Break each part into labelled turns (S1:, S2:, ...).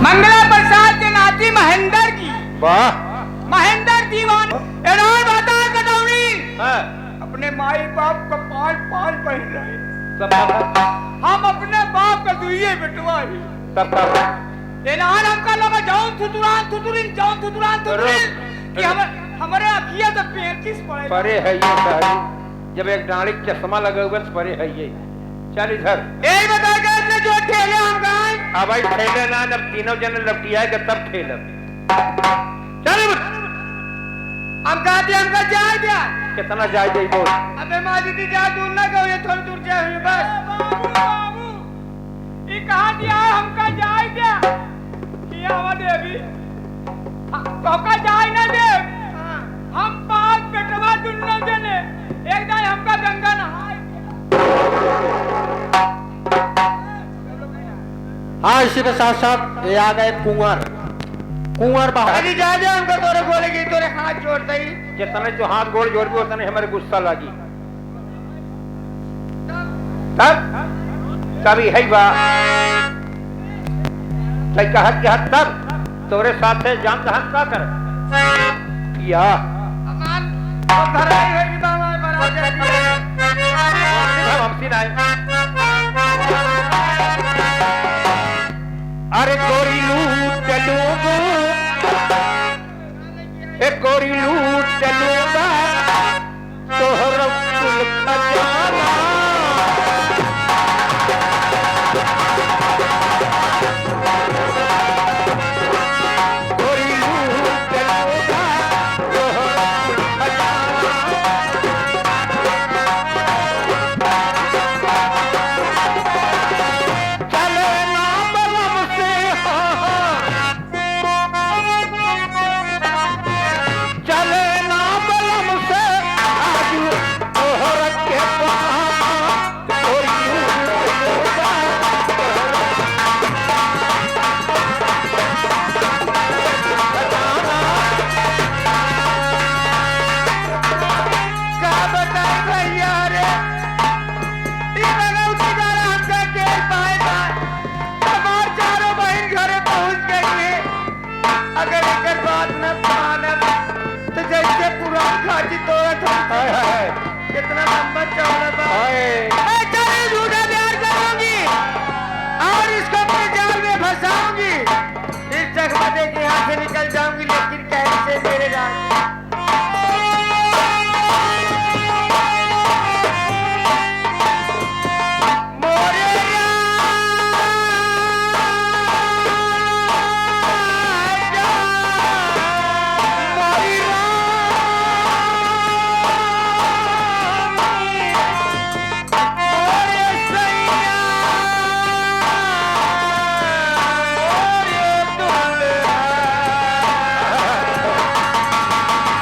S1: मंगला प्रसाद के नाती महेंद्र की।
S2: वाह।
S1: महेंद्र दीवान एनान बता कटौनी अपने माई बाप का पाल पाल पहन रहे। हम अपने बाप का दुइये बेटवा ही एनान हमका लगा जाऊं थुतुरान थुतुरिन जाऊं थुतुरान थुतुरिन कि हमारे अखिया तो 35
S2: परे है ये सारी। जब एक डाली चश्मा लगा हुआ परे है ये। चल इधर
S1: यही बता के जो ठेले हम गए।
S2: अब भाई ठेले ना जब तीनों जने लपटियाएगा तब ठेले। चल
S1: हम कहते हमका जाए क्या?
S2: कितना जाए जाए बोल।
S1: अबे माजी दी जा दूर ना कहो ये थोड़ी दूर जाए बस। बाबू ये कहाँ दिया है हमका जाए क्या? किया हवा देवी तो का जाए ना दे। हम 5 बेटवा दुन्नो जने एक दाई हमका गंगा नहाए।
S3: हाँ इसी के साथ साथ ये आ गए कुंवर। कुंवर बाहर
S1: अभी जा हमको तोरे बोलेगी तोरे हाथ जोड़ते ही।
S2: जितने जो हाथ गोड़ जोड़ भी उतने हमारे गुस्सा लगी। तब तभी है बा कहत कहत तब तोरे साथ है जान दहन का कर किया
S1: अमान तो धराई है कि बाबा बरा जाती है।
S2: हमसी ना अरे गोरी लूट लूंगा एक गोरी लूट लूंगा तोहरा कुल खजाना। गोरी लूट लूंगा तोहरा कुल खजाना। चले ना बलम से चले ना बलम से आज तोहरा के पामा गोरी लूट लूंगा
S1: क्या बताए भैया रे ये लगौती जाना हमका केल पाएगा। हमार चारों बहन घरे पहुंच गई है। अगर एक बात न मानब तो जैसे पुरान खाची तोड़ा था। कितना लंबा चौड़ा बा। मैं चल झूठा प्यार करूंगी और इसको अपने जाल में फंसाऊंगी। इस चकमदे के हाथ से निकल जाऊंगी लेकिन कैसे मेरे राज। मोरे राजा मोरी रानी मोरे सैया मोरे दुल्हा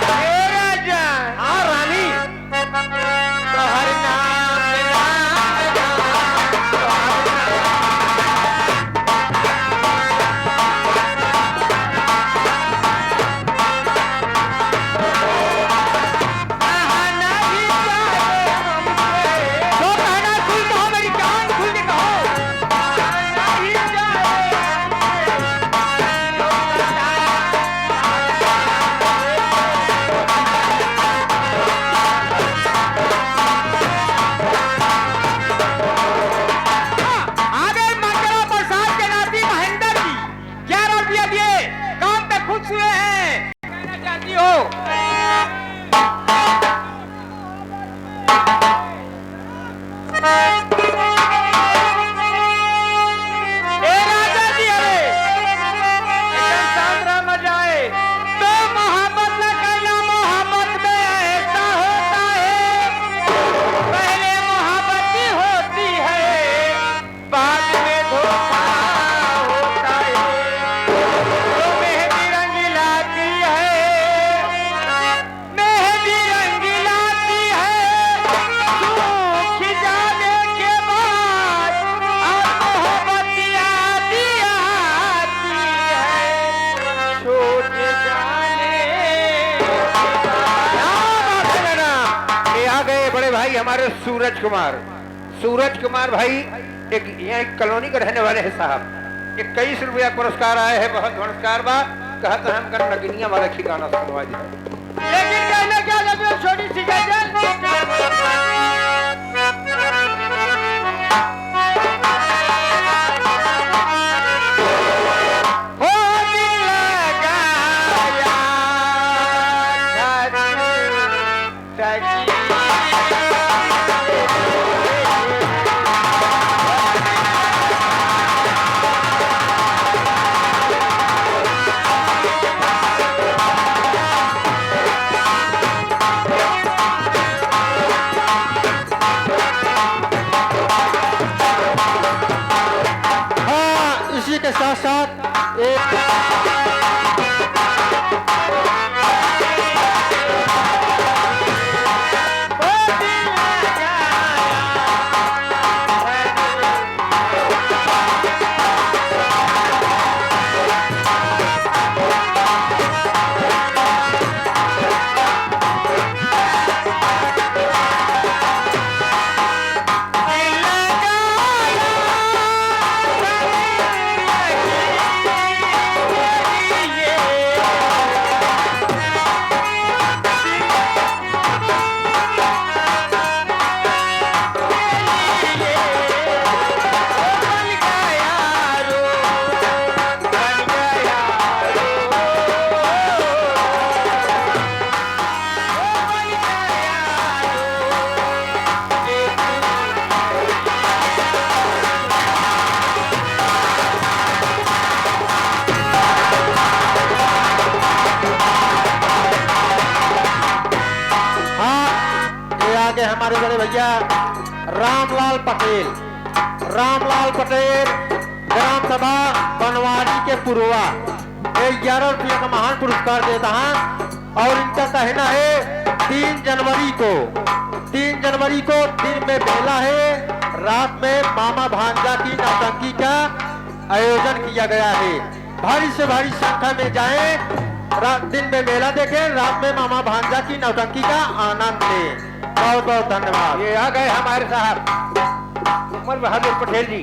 S1: मेरा जान।
S2: हाँ रानी
S1: तोहर नाम ना
S2: भाई हमारे सूरज कुमार भाई एक यहाँ एक कॉलोनी के रहने वाले हैं साहब। 21 रुपया पुरस्कार आए हैं, बहुत नमस्कार बा। कहते हम कर नगिनिया वाला ठिकाना सुनवा दी।
S1: लेकिन कहना क्या लगे छोटी सी गजल हो दिल लगाया सजी
S3: इसी के साथ साथ एक आगे हमारे बड़े भैया रामलाल पटेल ग्राम सभा बनवाड़ी के पुरवा 11 रुपये का महान पुरस्कार देता है। और इनका कहना है 3 जनवरी को दिन में मेला है, रात में मामा भांजा की नौटंकी का आयोजन किया गया है। भारी से भारी संख्या में जाएं, दिन में मेला देखें, रात में मामा भांजा की नौटंकी का आनंद लें। बहुत बहुत धन्यवाद।
S2: ये आ गए हमारे साहब उमर बहादुर पटेल जी,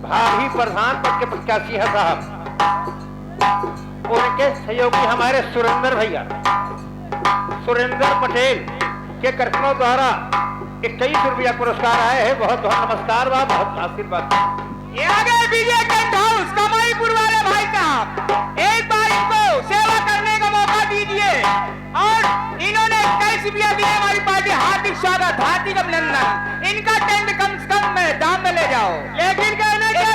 S2: भाभी प्रधान पद के प्रत्याशी है साहब। उनके सहयोगी हमारे सुरेंद्र भैया, सुरेंद्र पटेल के कर्तनों द्वारा 21 रुपया पुरस्कार आए हैं। बहुत बहुत नमस्कार बा, बहुत आशीर्वाद।
S1: ये आ गए विजय टेंट हाउस कमाईपुर वाले भाई साहब, एक बार इनको सेवा करने का मौका दीजिए। और इन्होंने 21 रुपया दिए, हमारी पार्टी हार्दिक स्वागत, हार्दिक अभिनंदन। इनका टेंट कम से कम में दाम में ले जाओ। लेकिन कहना क्या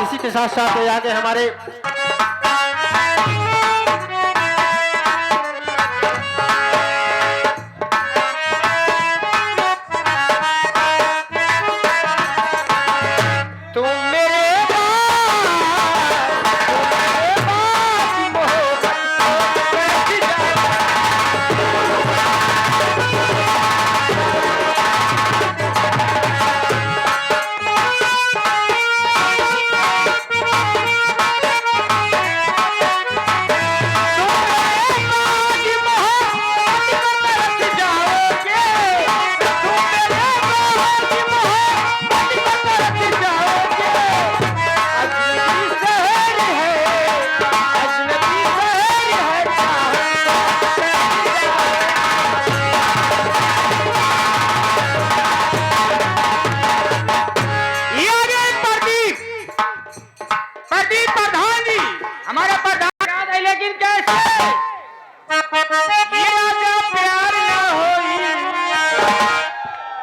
S3: इसी के साथ साथ आगे हमारे
S1: यदि प्रधान जी हमारे प्रधान याद है, लेकिन कैसे ये राजा प्यार ना होई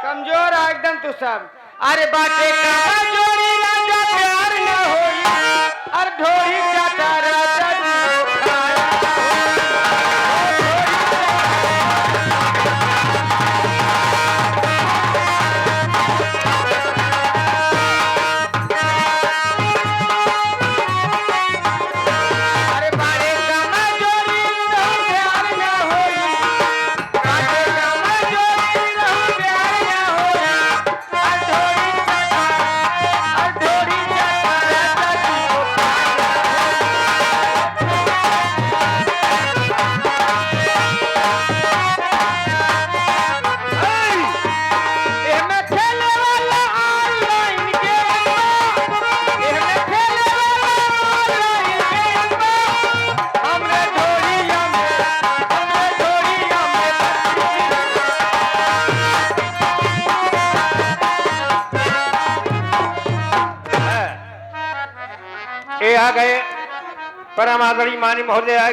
S1: कमजोर है एकदम तू सब। अरे बाटे कमजोरी राजा प्यार ना होई और ढोरी जाता राजा जी खाया अरे बाटे कमजोरी रहू प्यार ना होई बाटे कमजोरी रहू प्यार ना होई और ढोरी जाता राजा जी एमे खेले वाला ऑनलाइन गेम एमे खेले वाला ऑनलाइन गेम हमरे ढोरिया
S2: ये आ गए परम आदरणीय माननीय महोदय आ गए।